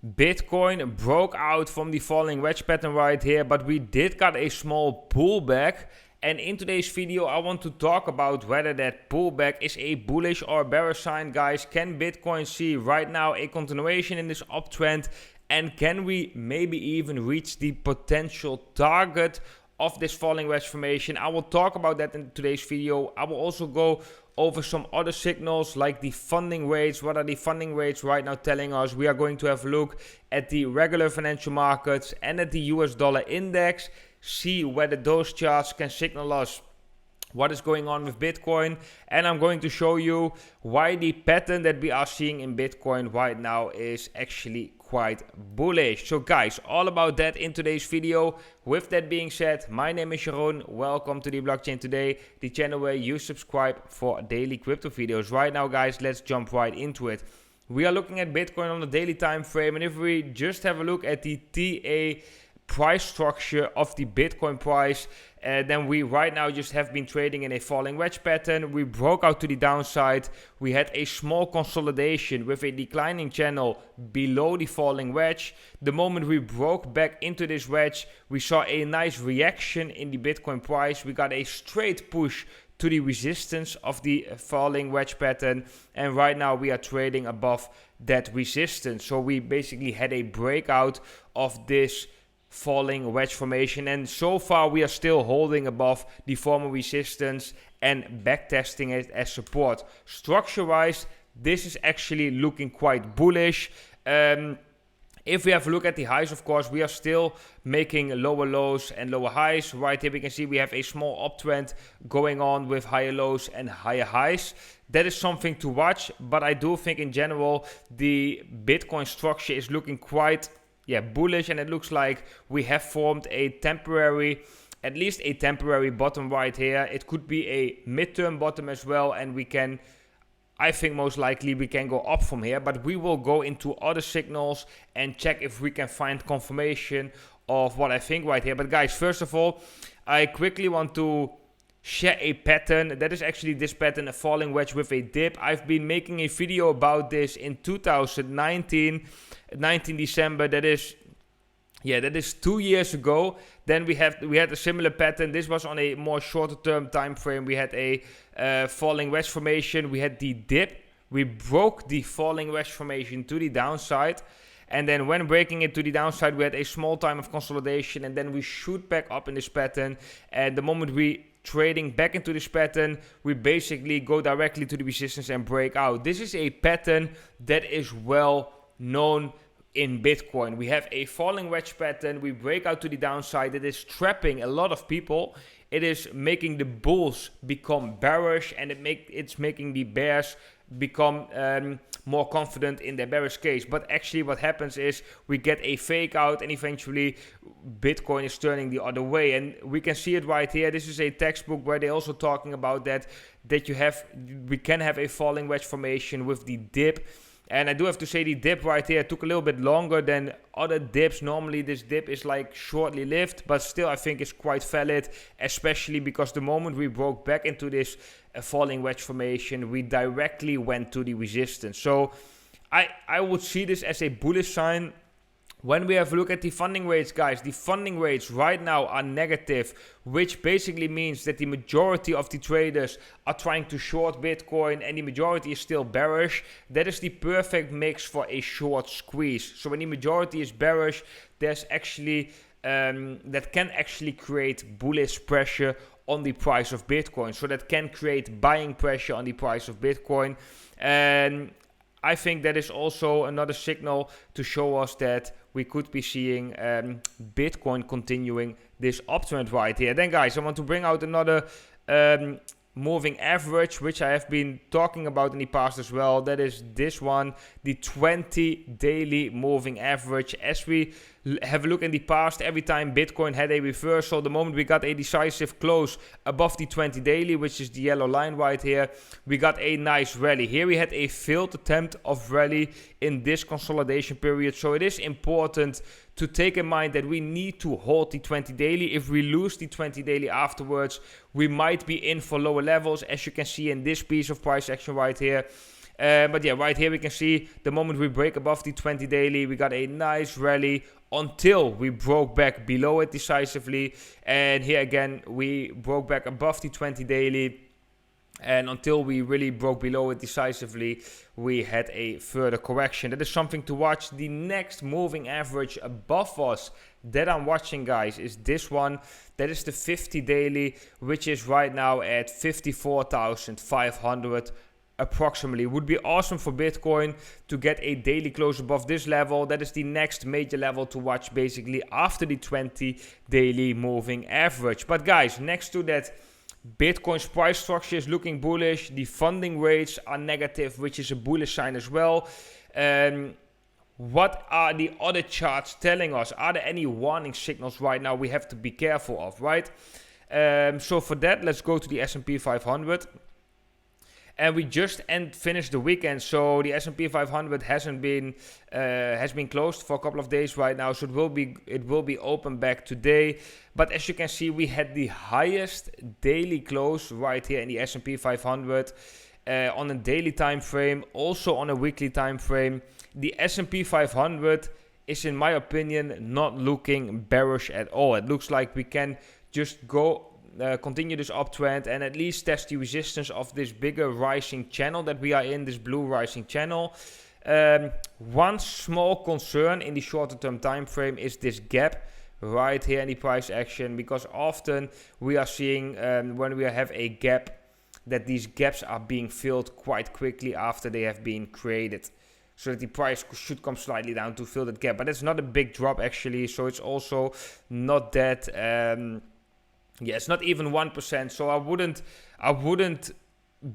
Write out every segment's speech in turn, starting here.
Bitcoin broke out from the falling wedge pattern right here, but we did got a small pullback. And in today's video, I want to talk about whether that pullback is a bullish or bearish sign, guys. Can Bitcoin see right now a continuation in this uptrend? And can we maybe even reach the potential target of this falling wedge formation? I will talk about that in today's video. I will also go over some other signals like the funding rates. What are the funding rates right now telling us? We are going to have a look at the regular financial markets and at the US dollar index, see whether those charts can signal us what is going on with Bitcoin. And I'm going to show you why the pattern that we are seeing in Bitcoin right now is actually quite bullish. So guys, all about that in today's video. With that being said, my name is Jeroen. Welcome to the Blockchain Today, the channel where you subscribe for daily crypto videos. Right now, guys, let's jump right into it. We are looking at Bitcoin on the daily time frame, and if we just have a look at the TA price structure of the Bitcoin price, then we right now just have been trading in a falling wedge pattern. We broke out to the downside. We had a small consolidation with a declining channel below the falling wedge. The moment we broke back into this wedge, we saw a nice reaction in the Bitcoin price. We got a straight push to the resistance of the falling wedge pattern, and right now we are trading above that resistance. So we basically had a breakout of this falling wedge formation, and so far we are still holding above the former resistance and backtesting it as support. Structure wise, this is actually looking quite bullish. If we have a look at the highs, of course, we are still making lower lows and lower highs. Right here we can see we have a small uptrend going on with higher lows and higher highs. That is something to watch, but I do think in general the Bitcoin structure is looking quite bullish, and it looks like we have formed a temporary, at least a temporary bottom right here. It could be a midterm bottom as well, and we can, I think most likely we can go up from here, but we will go into other signals and check if we can find confirmation of what I think right here. But guys, first of all, I quickly want to share a pattern. That is actually this pattern, a falling wedge with a dip. I've been making a video about this in 2019, 19 December. That is 2 years ago. Then we had a similar pattern. This was on a more shorter term time frame. We had a falling wedge formation. We had the dip. We broke the falling wedge formation to the downside. And then when breaking it to the downside, we had a small time of consolidation, and then we shoot back up in this pattern. And the moment we trading back into this pattern, we basically go directly to the resistance and break out. This is a pattern that is well known in Bitcoin. We have a falling wedge pattern. We break out to the downside. It is trapping a lot of people. It is making the bulls become bearish, and it's making the bears become more confident in their bearish case. But actually what happens is we get a fake out, and eventually Bitcoin is turning the other way. And we can see it right here. This is a textbook where they're also talking about that we can have a falling wedge formation with the dip. And I do have to say the dip right here took a little bit longer than other dips. Normally this dip is like shortly lived, but still I think it's quite valid, especially because the moment we broke back into this falling wedge formation, we directly went to the resistance. So I would see this as a bullish sign. When we have a look at the funding rates, guys, the funding rates right now are negative, which basically means that the majority of the traders are trying to short Bitcoin and the majority is still bearish. That is the perfect mix for a short squeeze. So when the majority is bearish, there's actually that can actually create bullish pressure on the price of Bitcoin. So that can create buying pressure on the price of Bitcoin. And I think that is also another signal to show us that we could be seeing Bitcoin continuing this uptrend right here. Then guys, I want to bring out another moving average, which I have been talking about in the past as well. That is this one, the 20 daily moving average. As we have a look in the past, every time Bitcoin had a reversal, the moment we got a decisive close above the 20 daily, which is the yellow line right here, we got a nice rally. Here we had a failed attempt of rally in this consolidation period. So it is important to take in mind that we need to hold the 20 daily. If we lose the 20 daily afterwards, we might be in for lower levels, as you can see in this piece of price action right here. But yeah, right here we can see the moment we break above the 20 daily, we got a nice rally until we broke back below it decisively. And here again, we broke back above the 20 daily. And until we really broke below it decisively, we had a further correction. That is something to watch. The next moving average above us that I'm watching, guys, is this one. That is the 50 daily, which is right now at 54,500 approximately. Would be awesome for Bitcoin to get a daily close above this level. That is the next major level to watch, basically after the 20 daily moving average. But guys, next to that, Bitcoin's price structure is looking bullish. The funding rates are negative, which is a bullish sign as well. What are the other charts telling us? Are there any warning signals right now we have to be careful of, right? So for that, let's go to the S&P 500. And we just finished the weekend, so the S&P 500 has been closed for a couple of days right now. So it will be open back today. But as you can see, we had the highest daily close right here in the S&P 500 on a daily time frame, also on a weekly time frame. The S&P 500 is, in my opinion, not looking bearish at all. It looks like we can just continue this uptrend and at least test the resistance of this bigger rising channel that we are in, this blue rising channel. One small concern in the shorter term time frame is this gap right here in the price action, because often we are seeing when we have a gap that these gaps are being filled quite quickly after they have been created, so that the price should come slightly down to fill that gap. But it's not a big drop actually, so it's also not that yeah, it's not even 1%, so I wouldn't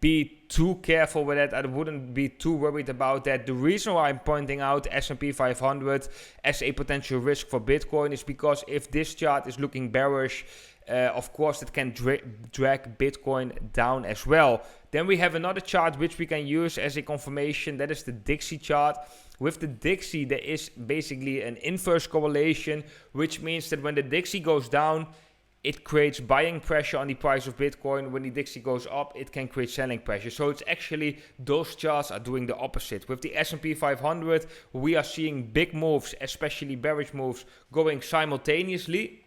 be too careful with that. I wouldn't be too worried about that. The reason why I'm pointing out S&P 500 as a potential risk for Bitcoin is because if this chart is looking bearish, of course it can drag Bitcoin down as well. Then we have another chart which we can use as a confirmation. That is the Dixie chart. With the Dixie, there is basically an inverse correlation, which means that when the Dixie goes down, it creates buying pressure on the price of Bitcoin. When the Dixie goes up, it can create selling pressure. So it's actually, those charts are doing the opposite. With the S&P 500, we are seeing big moves, especially bearish moves, going simultaneously.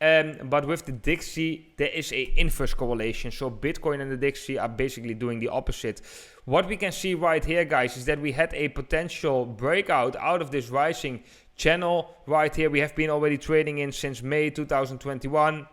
But with the Dixie, there is an inverse correlation. So Bitcoin and the Dixie are basically doing the opposite. What we can see right here, guys, is that we had a potential breakout out of this rising channel right here. We have been already trading in since May 2021.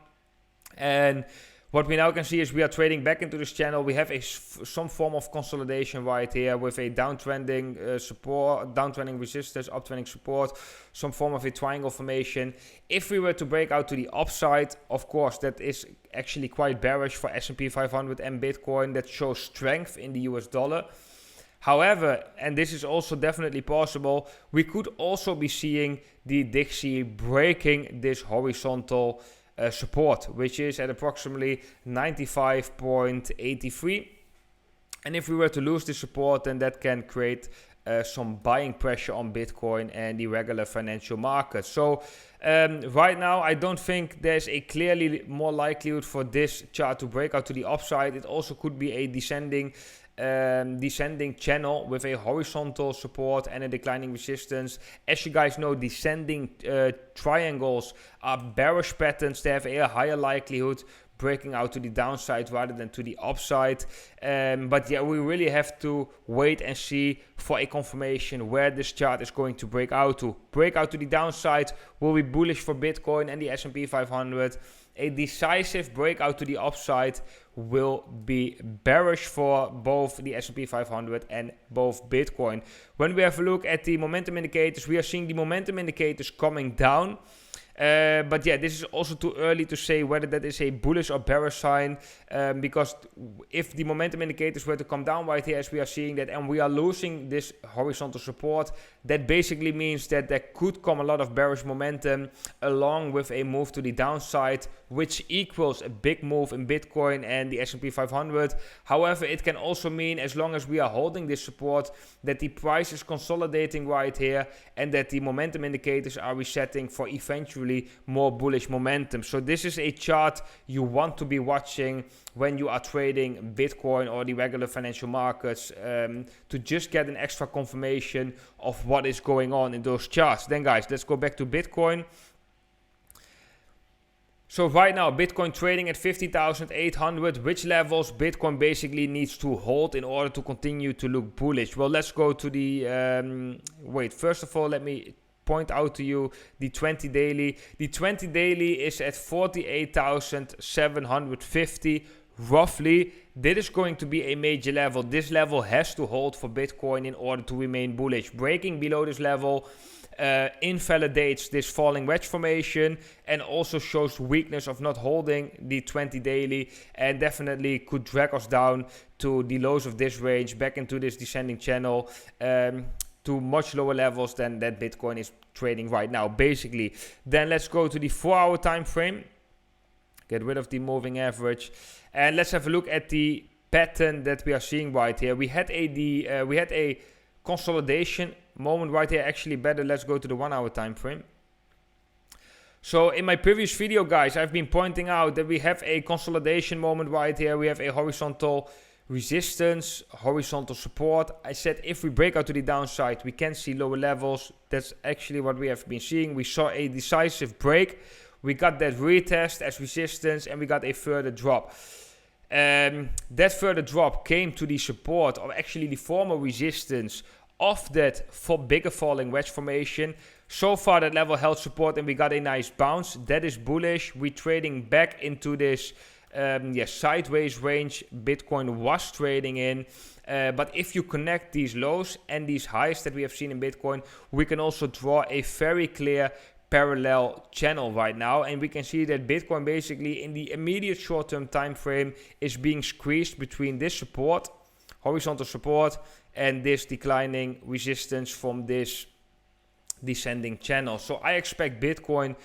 And what we now can see is we are trading back into this channel. We have some form of consolidation right here with a downtrending support, downtrending resistance, uptrending support, some form of a triangle formation. If we were to break out to the upside, of course, that is actually quite bearish for S&P 500 and Bitcoin. That shows strength in the US dollar. However, and this is also definitely possible, we could also be seeing the Dixie breaking this horizontal support, which is at approximately 95.83. And if we were to lose this support, then that can create some buying pressure on Bitcoin and the regular financial market. So right now, I don't think there's a clearly more likelihood for this chart to break out to the upside. It also could be a descending channel with a horizontal support and a declining resistance. As you guys know, descending triangles are bearish patterns. They have a higher likelihood breaking out to the downside rather than to the upside. But yeah, we really have to wait and see for a confirmation where this chart is going to break out to. Break out to the downside will be bullish for Bitcoin and the S&P 500. A decisive breakout to the upside will be bearish for both the S&P 500 and both Bitcoin. When we have a look at the momentum indicators, we are seeing the momentum indicators coming down. But yeah, this is also too early to say whether that is a bullish or bearish sign, because if the momentum indicators were to come down right here as we are seeing that, and we are losing this horizontal support, that basically means that there could come a lot of bearish momentum along with a move to the downside, which equals a big move in Bitcoin and the S&P 500. However, it can also mean, as long as we are holding this support, that the price is consolidating right here and that the momentum indicators are resetting for eventually hopefully more bullish momentum. So this is a chart you want to be watching when you are trading Bitcoin or the regular financial markets, to just get an extra confirmation of what is going on in those charts. Then guys, let's go back to Bitcoin. So right now, Bitcoin trading at 50,800, which levels Bitcoin basically needs to hold in order to continue to look bullish. Well, let's go to the, first of all, let me point out to you the 20 daily. The 20 daily is at 48,750 roughly. This is going to be a major level. This level has to hold for Bitcoin in order to remain bullish. Breaking below this level invalidates this falling wedge formation and also shows weakness of not holding the 20 daily, and definitely could drag us down to the lows of this range, back into this descending channel, to much lower levels than that Bitcoin is trading right now basically. Then let's go to the 4-hour time frame, get rid of the moving average, and let's have a look at the pattern that we are seeing right here. We had a consolidation moment right here. Actually better, let's go to the 1-hour time frame. So in my previous video guys, I've been pointing out that we have a consolidation moment right here. We have a horizontal resistance, horizontal support. I said if we break out to the downside, we can see lower levels. That's actually what we have been seeing. We saw a decisive break, we got that retest as resistance, and we got a further drop. That further drop came to the support, or actually the former resistance of that bigger falling wedge formation. So far that level held support and we got a nice bounce. That is bullish. We're trading back into this sideways range Bitcoin was trading in. But if you connect these lows and these highs that we have seen in Bitcoin, we can also draw a very clear parallel channel right now, and we can see that Bitcoin basically in the immediate short-term time frame is being squeezed between this support, horizontal support, and this declining resistance from this descending channel. So I expect Bitcoin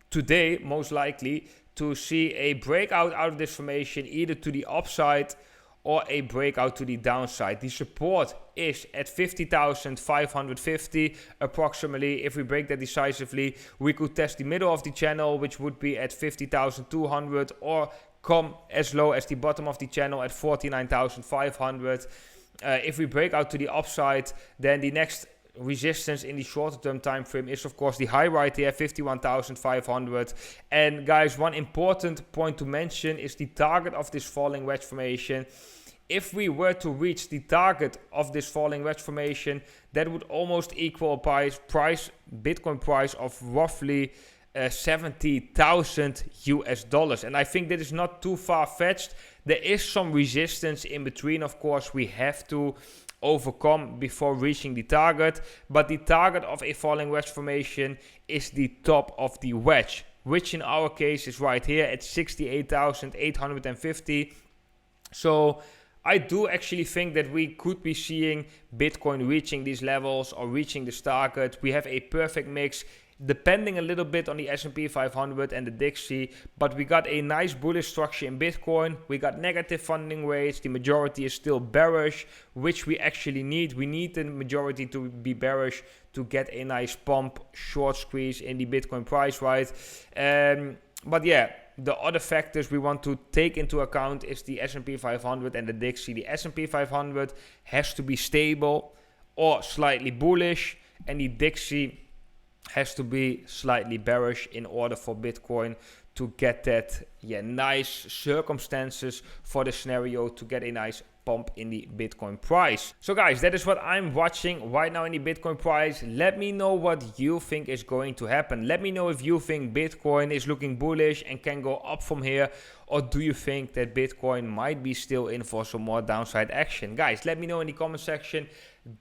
today most likely to see a breakout out of this formation, either to the upside or a breakout to the downside. The support is at 50,550 approximately. If we break that decisively, we could test the middle of the channel, which would be at 50,200, or come as low as the bottom of the channel at 49,500. If we break out to the upside, then the next resistance in the shorter term time frame is of course the high right here, 51,500. And guys, one important point to mention is the target of this falling wedge formation. If we were to reach the target of this falling wedge formation, that would almost equal a Bitcoin price of roughly 70,000 US dollars. And I think that is not too far-fetched. There is some resistance in between, of course, we have to overcome before reaching the target, but the target of a falling wedge formation is the top of the wedge, which in our case is right here at 68,850. So I do actually think that we could be seeing Bitcoin reaching these levels or reaching this target. We have a perfect mix, depending a little bit on the S&P 500 and the Dixie, but we got a nice bullish structure in Bitcoin. We got negative funding rates. The majority is still bearish, which we actually need. We need the majority to be bearish to get a nice pump, short squeeze in the Bitcoin price, right? But yeah, the other factors we want to take into account is the S&P 500 and the Dixie. The S&P 500 has to be stable or slightly bullish, and the Dixie has to be slightly bearish in order for Bitcoin to get that nice circumstances for the scenario to get a nice pump in the Bitcoin price. So guys, that is what I'm watching right now in the Bitcoin price. Let me know what you think is going to happen. Let me know if you think Bitcoin is looking bullish and can go up from here, or do you think that Bitcoin might be still in for some more downside action? Guys, let me know in the comment section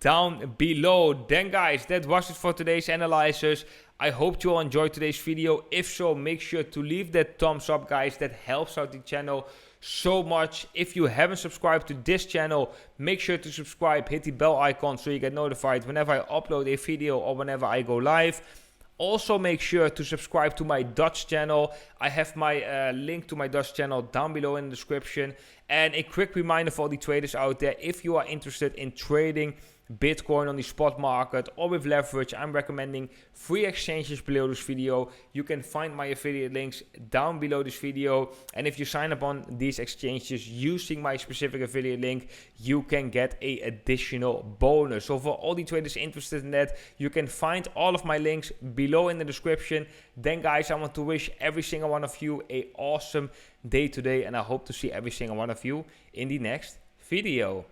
down below. Then guys, that was it for today's analysis. I hope you all enjoyed today's video. If so, make sure to leave that thumbs up, guys. That helps out the channel so much. If you haven't subscribed to this channel, make sure to subscribe, hit the bell icon so you get notified whenever I upload a video or whenever I go live. Also make sure to subscribe to my Dutch channel. I have my link to my Dutch channel down below in the description. And a quick reminder for all the traders out there, if you are interested in trading Bitcoin on the spot market or with leverage, I'm recommending 3 exchanges below this video. You can find my affiliate links down below this video. And if you sign up on these exchanges using my specific affiliate link, you can get an additional bonus. So for all the traders interested in that, you can find all of my links below in the description. Then guys, I want to wish every single one of you an awesome day today, and I hope to see every single one of you in the next video.